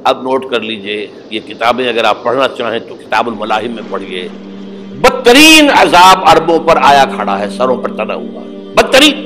اب نوٹ کر لیجئے، یہ کتابیں اگر آپ پڑھنا چاہیں تو کتاب الملاحم میں پڑھیے. بدترین عذاب عربوں پر آیا کھڑا ہے، سروں پر تنا ہوا ہے، بدترین.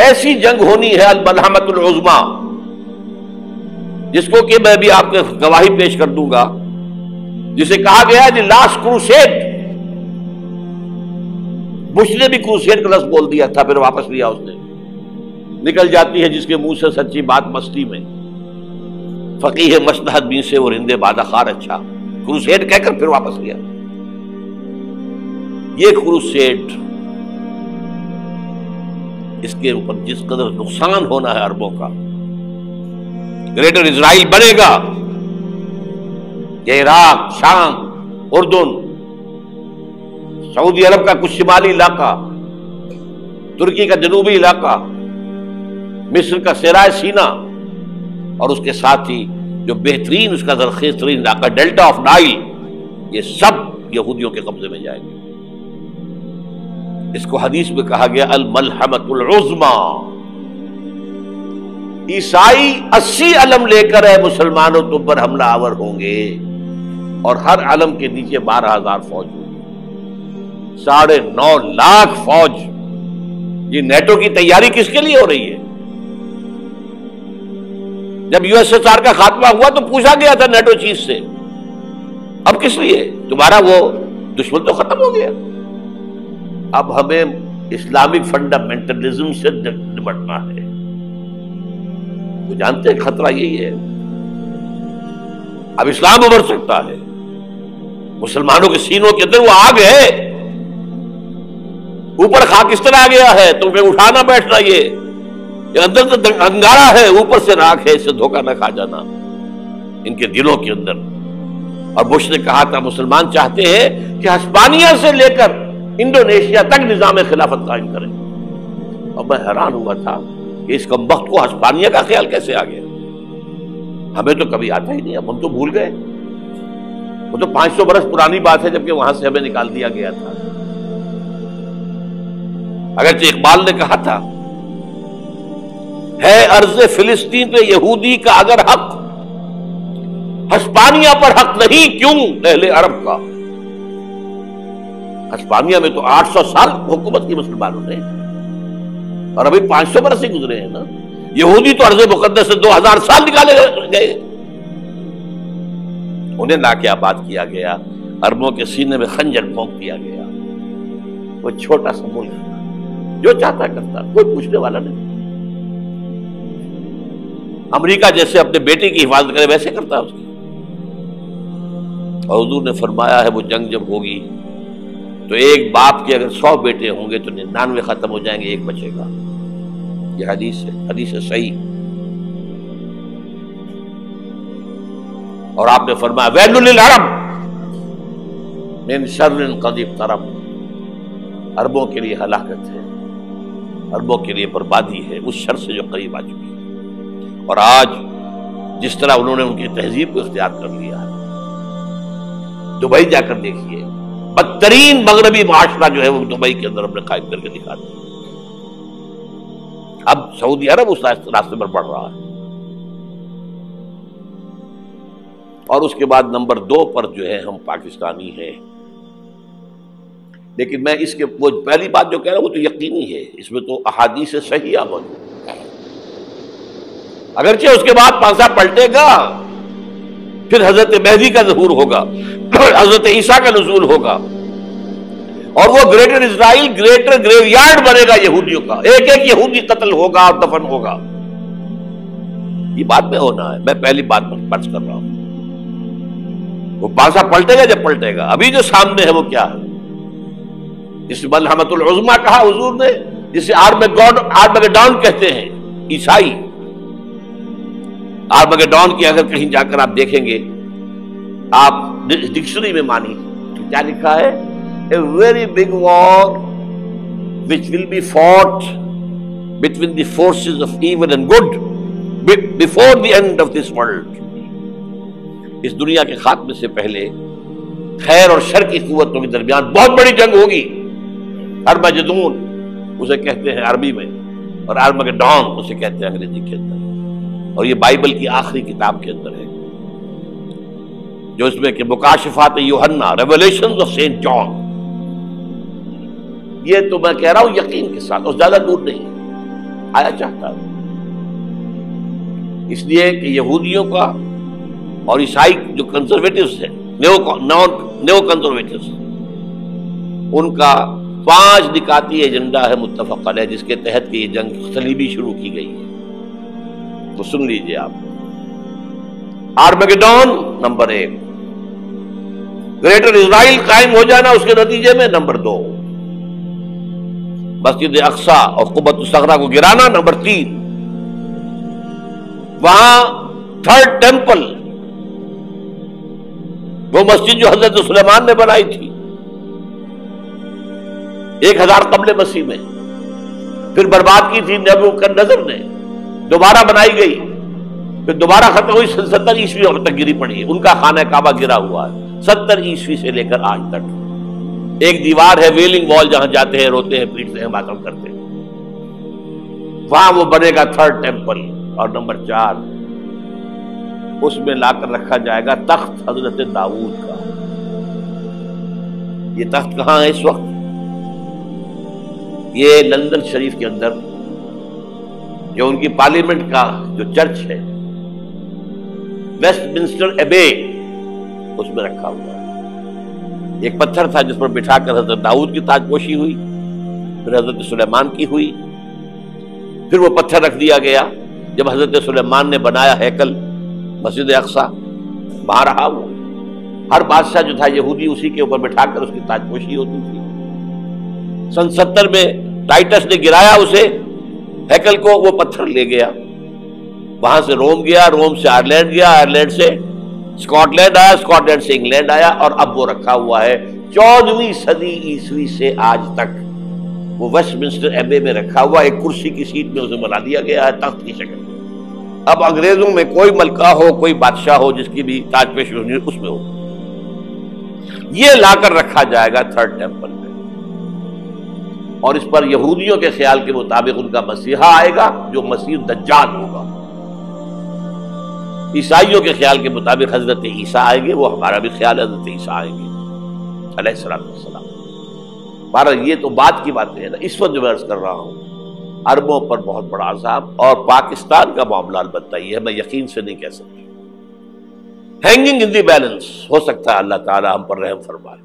ایسی جنگ ہونی ہے الملحمۃ العظمیٰ، جس کو کہ میں بھی آپ کے گواہی پیش کر دوں گا، جسے کہا گیا ہے دی لاسٹ کروسیڈ. بش نے بھی کروسیڈ کا لفظ بول دیا تھا، پھر واپس لیا اس نے. نکل جاتی ہے جس کے منہ سے سچی بات مستی میں. فقیہ مصلحت بین سے وہ رندے بادہ خار اچھا، کروسیڈ کہہ کر پھر واپس لیا. یہ کروسیڈ، اس کے اوپر جس قدر نقصان ہونا ہے عربوں کا. گریٹر اسرائیل بنے گا، یہ عراق، شام، اردن، سعودی عرب کا کچھ شمالی علاقہ، ترکی کا جنوبی علاقہ، مصر کا صحرائے سینا، اور اس کے ساتھ ہی جو بہترین اس کا زرخیز ترین علاقہ ڈیلٹا آف نائل، یہ سب یہودیوں کے قبضے میں جائیں گے. اس کو حدیث میں کہا گیا الملحمۃ العظمیٰ. عیسائی 80 علم لے کر ہے مسلمانوں تم پر حملہ آور ہوں گے، اور ہر علم کے نیچے 12,000 فوج ہوگی. 9.5 لاکھ فوج. یہ نیٹو کی تیاری کس کے لیے ہو رہی ہے؟ جب یو ایس ایس آر کا خاتمہ ہوا تو پوچھا گیا تھا نیٹو چیف سے، اب کس لیے؟ تمہارا وہ دشمن تو ختم ہو گیا، اب ہمیں اسلامک فنڈامنٹلزم سے نمٹنا ہے. وہ جانتے ہیں خطرہ یہی ہے، اب اسلام ابھر سکتا ہے. مسلمانوں کے سینوں کے اندر وہ آگ ہے، اوپر خاکستر آ گیا ہے، تمہیں اٹھانا بیٹھنا، یہ اندر تو انگارہ ہے، اوپر سے راکھ ہے، اس سے دھوکہ نہ کھا جانا ان کے دلوں کے اندر. اور بش نے کہا تھا مسلمان چاہتے ہیں کہ ہسپانیہ سے لے کر انڈونیشیا تک نظام خلافت قائم کریں. اور میں حیران ہوا تھا کہ اس کمبخت کو ہسپانیہ کا خیال کیسے آ گیا. ہمیں تو کبھی آتا ہی نہیں، اب ہم تو بھول گئے. وہ تو 500 برس پرانی بات ہے، جبکہ وہاں سے ہمیں نکال دیا گیا تھا. اگرچہ اقبال نے کہا تھا ہے ارض فلسطین پہ یہودی کا اگر حق، ہسپانیہ پر حق نہیں کیوں اہل عرب کا. ہسپانیہ میں تو 800 سال حکومت کی مسلمانوں نے، اور ابھی 500 برس ہی گزرے ہیں نا. یہودی تو ارض مقدس سے 2000 سال نکالے گئے. انہیں لا کے آباد کیا گیا، عربوں کے سینے میں خنجر پھونک دیا گیا. وہ چھوٹا سا ملک جو چاہتا کرتا، کوئی پوچھنے والا نہیں. امریکہ جیسے اپنے بیٹے کی حفاظت کرے ویسے کرتا اس کی. اور حضور نے فرمایا ہے وہ جنگ جب ہوگی تو ایک باپ کے اگر 100 بیٹے ہوں گے تو 99 ختم ہو جائیں گے، ایک بچے گا. یہ حدیث ہے صحیح. اور آپ نے فرمایا ویل للعرب من شر قد اقترب. عربوں کے لیے ہلاکت ہے، عربوں کے لیے بربادی ہے اس شر سے جو قریب آ چکی ہے. اور آج جس طرح انہوں نے ان کی تہذیب کو اختیار کر لیا ہے، دبئی جا کر دیکھیے، بدترین مغربی معاشرہ جو ہے وہ دبئی کے اندر ہم نے قائم کر کے دکھا دیا. اب سعودی عرب اس راستے پر بڑھ رہا ہے. اور اس کے بعد نمبر 2 پر جو ہے ہم پاکستانی ہیں. لیکن میں اس کے وہ پہلی بات جو کہہ رہا ہوں وہ تو یقینی ہے، اس میں تو احادیث صحیحہ موجود ہے. اگرچہ اس کے بعد پانسا پلٹے گا، پھر حضرت مہدی کا ظہور ہوگا، حضرت عیسیٰ کا نزول ہوگا، اور وہ گریٹر اسرائیل گریٹر گریو یارڈ بنے گا یہودیوں کا. ایک ایک یہودی قتل ہوگا اور دفن ہوگا. یہ بات میں ہونا ہے، میں پہلی بات پر فرض کر رہا ہوں. وہ پانسا پلٹے گا جب پلٹے گا. ابھی جو سامنے ہے وہ کیا ہے؟ جس ملحمۃ العظمیٰ کہا حضور نے، جسے آرمگیڈون کہتے ہیں عیسائی. آرمگیڈون کی اگر کہیں جا کر آپ دیکھیں گے، آپ ڈکشنری میں مانی تو کیا لکھا ہے؟ A very big war which will be fought between the forces of evil and good before the end of this world. اس دنیا کے خاتمے سے پہلے خیر اور شر کی قوتوں کے درمیان بہت بڑی جنگ ہوگی. ارمجدون اسے کہتے ہیں عربی میں، اور آرمگیڈون اسے کہتے ہیں انگریزی کے اندر. اور یہ بائبل کی آخری کتاب کے اندر ہے، جو اس میں کہ مکاشفات یوحنا، ریولیشنز آف سینٹ جان، یہ تو میں کہہ رہا ہوں یقین کے ساتھ، اور زیادہ دور نہیں آیا چاہتا ہے، اس لیے کہ یہودیوں کا اور عیسائی جو کنزرویٹوز ہیں، نیو کنزرویٹوز، ان کا 5 نکاتی ایجنڈا ہے متفق علیہ، جس کے تحت کہ یہ جنگ صلیبی شروع کی گئی ہے، وہ سن لیجئے آپ۔ آرمیگیڈون نمبر 1، گریٹر اسرائیل قائم ہو جانا اس کے نتیجے میں نمبر 2، مسجد اقصی اور قبۃ الصغریٰ کو گرانا نمبر 3، وہاں 3rd ٹیمپل، وہ مسجد جو حضرت سلیمان نے بنائی تھی 1000 قبل مسیح میں، پھر برباد کی تھی نبوکدنضر نے، دوبارہ بنائی گئی، پھر دوبارہ ختم ہوئی 70 عیسوی تک گری پڑی ہے، ان کا خانہ کعبہ گرا ہوا ہے 70 عیسوی سے لے کر آج تک۔ ایک دیوار ہے ویلنگ وال، جہاں جاتے ہیں، روتے ہیں، پیٹتے ہیں، ماتم کرتے ہیں، وہاں وہ بنے گا 3rd ٹیمپل۔ اور نمبر 4، اس میں لا کر رکھا جائے گا تخت حضرت داؤد کا۔ یہ تخت کہاں ہے اس وقت؟ یہ لندن شریف کے اندر، جو ان کی پارلیمنٹ کا جو چرچ ہے، ویسٹ منسٹر ایبے، اس میں رکھا ہوا ہے۔ ایک پتھر تھا جس پر بٹھا کر حضرت داؤد کی تاج پوشی ہوئی، پھر حضرت سلیمان کی ہوئی، پھر وہ پتھر رکھ دیا گیا جب حضرت سلیمان نے بنایا ہیکل مسجد اقصی، وہاں رہا وہ۔ ہر بادشاہ جو تھا یہودی اسی کے اوپر بٹھا کر اس کی تاج پوشی ہوتی تھی۔ سن 70 میں ٹائٹس نے گرایا اسے، ہیکل کو، وہ پتھر لے گیا، وہاں سے روم گیا، روم سے آئرلینڈ گیا، آئرلینڈ سے اسکاٹ لینڈ آیا، اسکاٹ لینڈ سے انگلینڈ آیا، اور اب وہ رکھا ہوا ہے 14ویں صدی عیسوی سے آج تک، وہ ویسٹ منسٹر ایبے میں رکھا ہوا، ایک کرسی کی سیٹ میں اسے بنا دیا گیا ہے تخت کی شکل میں۔ اب انگریزوں میں کوئی ملکہ ہو، کوئی بادشاہ ہو جس کی بھی تاج پوشی ہونی اس میں ہو، یہ لا کر رکھا جائے گا 3rd ٹیمپل میں، اور اس پر یہودیوں کے خیال کے مطابق ان کا مسیحا آئے گا جو مسیح دجال ہوگا، عیسائیوں کے خیال کے مطابق حضرت عیسیٰ آئیں گے، وہ ہمارا بھی خیال ہے حضرت عیسیٰ آئیں گے علیہ السلام۔ بہرحال یہ تو بات کی باتیں ہیں نا، اس وقت جو میں عرض کر رہا ہوں عربوں پر بہت بڑا عذاب، اور پاکستان کا معاملہ البتہ یہ ہے، میں یقین سے نہیں کہہ سکتا، ہینگنگ ان دی بیلنس، ہو سکتا ہے اللہ تعالی ہم پر رحم فرمائے،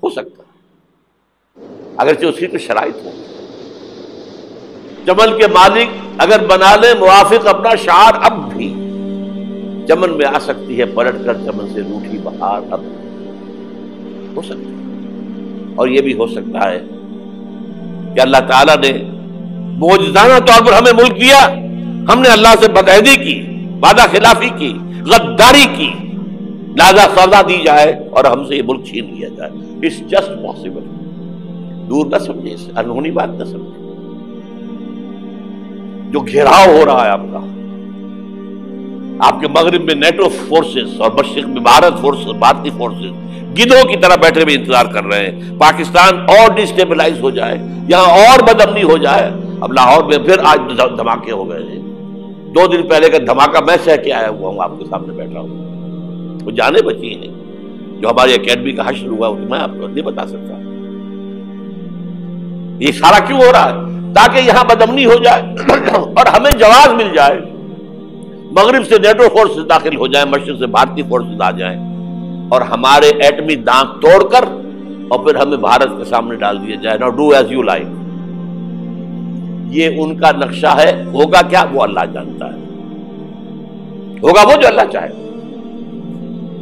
ہو سکتا ہے، اگرچہ اس کی تو شرائط ہو۔ چمن کے مالک اگر بنا لے موافق اپنا شعار، اب بھی چمن میں آ سکتی ہے پلٹ کر چمن سے روٹھی بہار، اب ہو سکتا ہے۔ اور یہ بھی ہو سکتا ہے کہ اللہ تعالیٰ نے معجزانہ طور پر ہمیں ملک دیا، ہم نے اللہ سے بدعہدی کی، وعدہ خلافی کی، غداری کی، لہذا سزا دی جائے اور ہم سے یہ ملک چھین لیا جائے۔ اٹس جسٹ پاسبل، دور نہ سمجھے، اسے انہونی بات نہ سمجھے۔ جو گھیراؤ ہو رہا ہے آپ کا، آپ کے مغرب میں نیٹو فورسز اور مشرق میں بھارتی فورسز گدھوں کی طرح بیٹھے ہوئے انتظار کر رہے ہیں پاکستان اور ڈسٹیبلائز ہو جائے، یہاں اور بدامنی ہو جائے۔ اب لاہور میں پھر آج دھماکے ہو گئے ہیں، 2 دن پہلے کا دھماکہ میں سہ کے آیا ہوا ہوں، آپ کے سامنے بیٹھا ہوں، وہ جانے بچی ہیں جو ہماری اکیڈمی کا حشر ہوا، میں آپ کو نہیں بتا سکتا۔ یہ سارا کیوں ہو رہا ہے؟ تاکہ یہاں بدامنی ہو جائے اور ہمیں جواز مل جائے، مغرب سے نیٹو فورسز داخل ہو جائیں، مشرق سے بھارتی فورسز آ جائیں، اور ہمارے ایٹمی دانت توڑ کر اور پھر ہمیں بھارت کے سامنے ڈال دیا جائے۔ نو ڈو ایز یو لائک، یہ ان کا نقشہ ہے۔ ہوگا کیا وہ اللہ جانتا ہے، ہوگا وہ جو اللہ چاہے،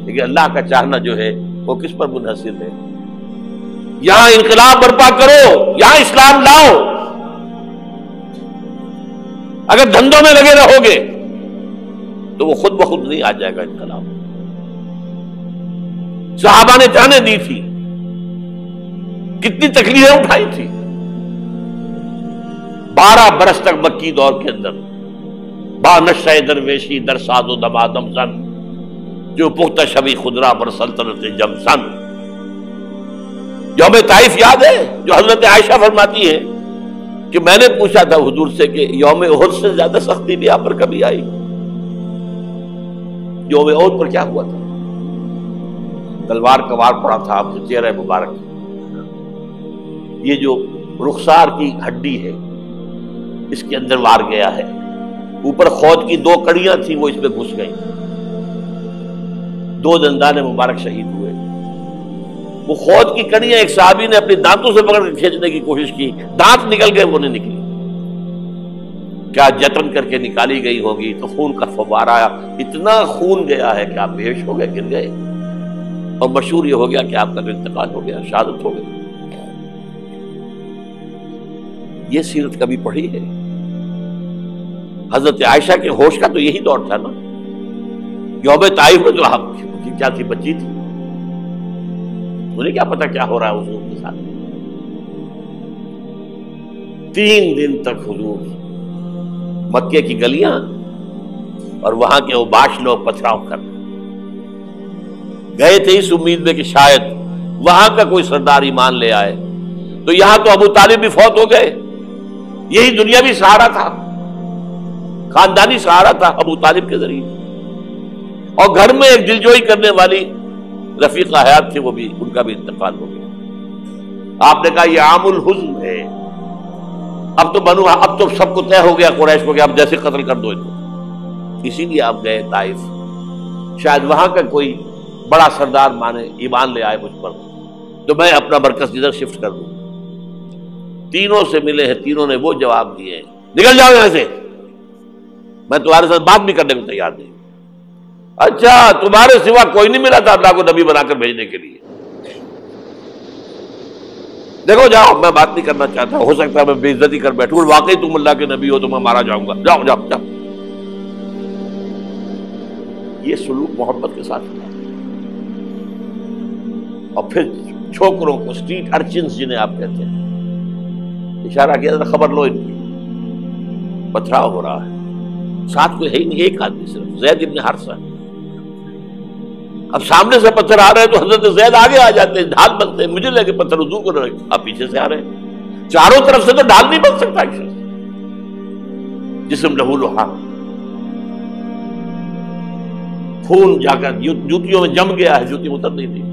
لیکن اللہ کا چاہنا جو ہے وہ کس پر منحصر ہے؟ یہاں انقلاب برپا کرو، یہاں اسلام لاؤ، اگر دھندوں میں لگے رہو گے تو وہ خود بخود نہیں آ جائے گا انقلاب۔ صحابہ نے جانیں دی تھی، کتنی تکلیفیں اٹھائی تھی، 12 برس تک مکی دور کے اندر با نشہ درویشی در ساز و دمادم زن، جو پختہ شبی خدرا پر سلطنت جم سن۔ یوم طائف یاد ہے جو حضرت عائشہ فرماتی ہے کہ میں نے پوچھا تھا حضور سے کہ یوم احد سے زیادہ سختی بھی آپ پر کبھی آئی؟ یوم احد پر کیا ہوا تھا؟ تلوار کا وار پڑا تھا آپ کے چہرہ مبارک، یہ جو رخسار کی ہڈی ہے اس کے اندر وار گیا ہے، اوپر خود کی 2 کڑیاں تھیں وہ اس میں گھس گئیں، 2 دندان مبارک شہید ہوئے۔ وہ خود کی کڑیاں ایک صحابی نے اپنے دانتوں سے پکڑ کے کھینچنے کی کوشش کی، دانت نکل گئے، وہ نہیں نکلی، کیا جتن کر کے نکالی گئی ہوگی تو خون کا فوارہ آیا، اتنا خون گیا ہے کہ آپ بے ہوش ہو گئے، گر گئے، اور مشہور یہ ہو گیا کہ آپ کا انتقال ہو گیا، شہادت ہو گئی۔ یہ سیرت کبھی پڑھی ہے؟ حضرت عائشہ کے ہوش کا تو یہی دور تھا نا، یوم طائف میں تو آپ کی کیا تھی، بچی تھی، انہیں کیا پتا کیا ہو رہا ہے حضور کے ساتھ۔ 3 دن تک حضور مکے کی گلیاں اور وہاں کے اوباش لوگ پتھراؤ کر گئے تھے اس امید میں کہ شاید وہاں کا کوئی سردار ایمان لے آئے، تو یہاں تو ابو طالب بھی فوت ہو گئے، یہی دنیاوی سہارا تھا، خاندانی سہارا تھا ابو طالب کے ذریعے، اور گھر میں ایک دلجوئی کرنے والی رفیقہ حیات تھی، وہ بھی، ان کا بھی انتقال ہو گیا۔ آپ نے کہا یہ عام الحزن ہے، اب تو سب کو طے ہو گیا قریش کو کہ اب جیسے قتل کر دو ان کو، اسی لیے آپ گئے طائف، شاید وہاں کا کوئی بڑا سردار مانے، ایمان لے آئے مجھ پر، تو میں اپنا مرکز ادھر شفٹ کر دوں۔ تینوں سے ملے ہیں، تینوں نے وہ جواب دیے، نکل جاؤ یہاں سے، میں تمہارے ساتھ بات بھی کرنے کو تیار نہیں۔ اچھا، تمہارے سوا کوئی نہیں ملا تھا اللہ کو نبی بنا کر بھیجنے کے لیے؟ دیکھو جاؤ، میں بات نہیں کرنا چاہتا، ہو سکتا ہے میں بے عزتی کر بیٹھوں، واقعی تم اللہ کے نبی ہو تو میں مارا جاؤں گا، جاؤ جاؤ جاؤ۔ یہ سلوک محبت کے ساتھ تھا۔ اور پھر چھوکروں کو، اسٹریٹ ارچنز جنہیں آپ کہتے ہیں، اشارہ کیا تھا، خبر لو ان کی، پتھراؤ ہو رہا ہے، ساتھ کوئی ہے ہی نہیں، ایک آدمی صرف، زید ابن حارثہ۔ اب سامنے سے پتھر آ رہے ہیں تو حضرت زید آگے آ جاتے ہیں، ڈھال بنتے ہیں، مجھے لگے پتھر حضور کو رہے، آپ پیچھے سے آ رہے ہیں، چاروں طرف سے تو ڈھال نہیں بن سکتا ایک شخص، جسم لہو لہا، خون جا کر جوتیوں میں جم گیا ہے، جوتی اتر نہیں تھی۔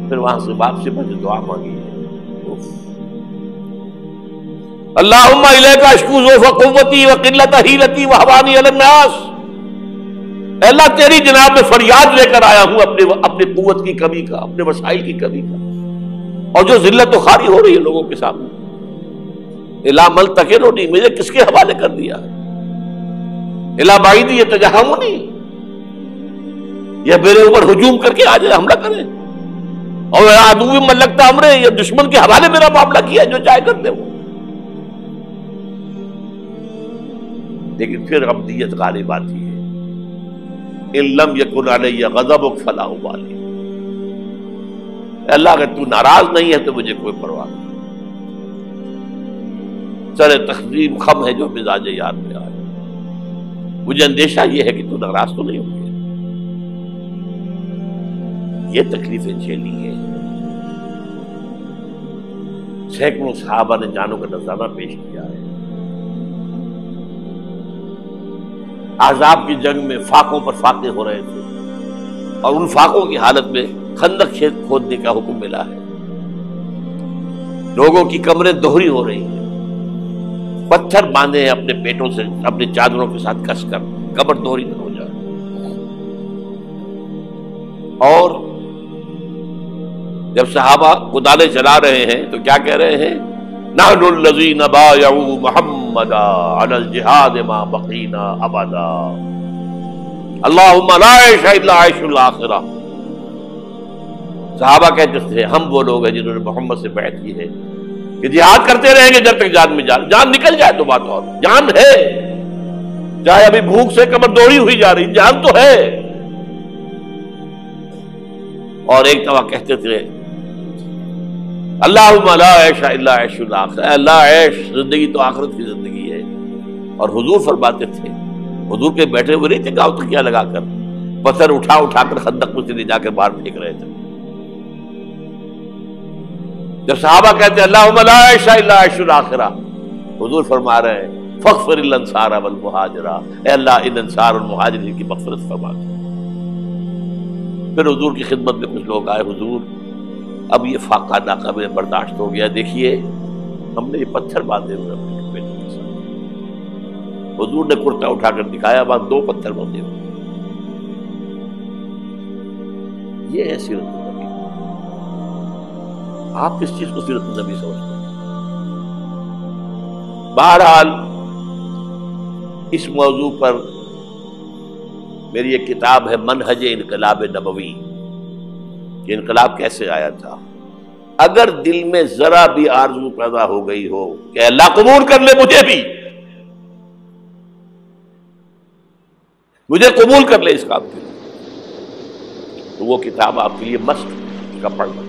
پھر وہاں سے واپسی پر دعا مانگی، اللہم الیک اشکو ضعف قوتی وقلت حیلتی وہوانی علی الناس، اے اللہ تیری جناب میں فریاد لے کر آیا ہوں اپنی قوت کی کمی کا، اپنے وسائل کی کمی کا، اور جو ذلت و خواری ہو رہی ہے لوگوں کے سامنے، الا ملتقننی، مجھے کس کے حوالے کر دیا، الا بعیدی یتجہمنی، یہ میرے اوپر ہجوم کر کے آ جائے، حملہ کرے، اور عدو من لگتا امرے، یہ دشمن کے حوالے میرا معاملہ کیا، جو چاہے کرتے ہو۔ لیکن پھر ابدیت غالب آتی ہے، ان لم یکن علی غضبک فلا ابالی، اللہ اگر تو ناراض نہیں ہے تو مجھے کوئی پرواہ نہیں، سر تخزیم خم ہے جو مزاج یار میں آئے، مجھے اندیشہ یہ ہے کہ تو ناراض تو نہیں ہو گیا۔ یہ تکلیفیں جھیلی ہیں، سینکڑوں صحابہ نے جانوں کا نذرانہ پیش کیا ہے، احزاب کی جنگ میں فاقوں پر فاقے ہو رہے تھے، اور ان فاقوں کی حالت میں خندق کھودنے کا حکم ملا ہے، لوگوں کی کمریں دوہری ہو رہی ہیں، پتھر باندھے ہیں اپنے پیٹوں سے، اپنے چادروں کے ساتھ کس کر کمر دوہری نہ ہو جائے۔ اور جب صحابہ کدالیں چلا رہے ہیں تو کیا کہہ رہے ہیں؟ نحن الذین بایعوا محمدا علی الجہاد ما بقینا ابدا، اللہم لا عیش الا عیش الاخرہ۔ صحابہ کہتے تھے ہم وہ لوگ ہیں جنہوں نے محمد سے بیعت کی ہے کہ جہاد کرتے رہیں گے جب تک جان میں جان نکل جائے تو بات اور، جان ہے، چاہے ابھی بھوک سے کمر دوڑی ہوئی جا رہی، جان تو ہے۔ اور ایک دفعہ کہتے تھے اللہم لا عیش الا عیش الاخرہ، اللہ عیش زندگی تو آخرت کی زندگی ہے۔ اور حضور فرماتے تھے، حضور کے بیٹھے ہوئے نہیں تھے گاؤں تکیہ لگا کر، پتھر اٹھا اٹھا کر خندق میں سے لے جا کر باہر پھینک رہے تھے۔ جب صحابہ کہتے ہیں اللہم لا عیش الا عیش الآخرہ، حضور فرما رہے ہیں فاغفر الانصار والمہاجرہ، اے اللہ ان انصار اور مہاجرین کی مغفرت فرما دے۔ پھر حضور کی خدمت میں کچھ لوگ آئے، حضور اب یہ فاقہ ناقابل برداشت ہو گیا، دیکھیے ہم نے یہ پتھر باندھے ہوئے اپنے بیٹے کے ساتھ۔ حضور نے کرتا اٹھا کر دکھایا، وہاں 2 پتھر باندھے ہوئے۔ یہ ہے سیرت النبی۔ آپ کس چیز کو سیرت النبی سمجھتے ہیں؟ بہرحال اس موضوع پر میری ایک کتاب ہے منہج انقلاب نبوی، کہ انقلاب کیسے آیا تھا۔ اگر دل میں ذرا بھی آرزو پیدا ہو گئی ہو کہ اللہ قبول کر لے مجھے قبول کر لے اس کام کے لیے، تو وہ کتاب آپ کے لیے مست کا پڑھنا۔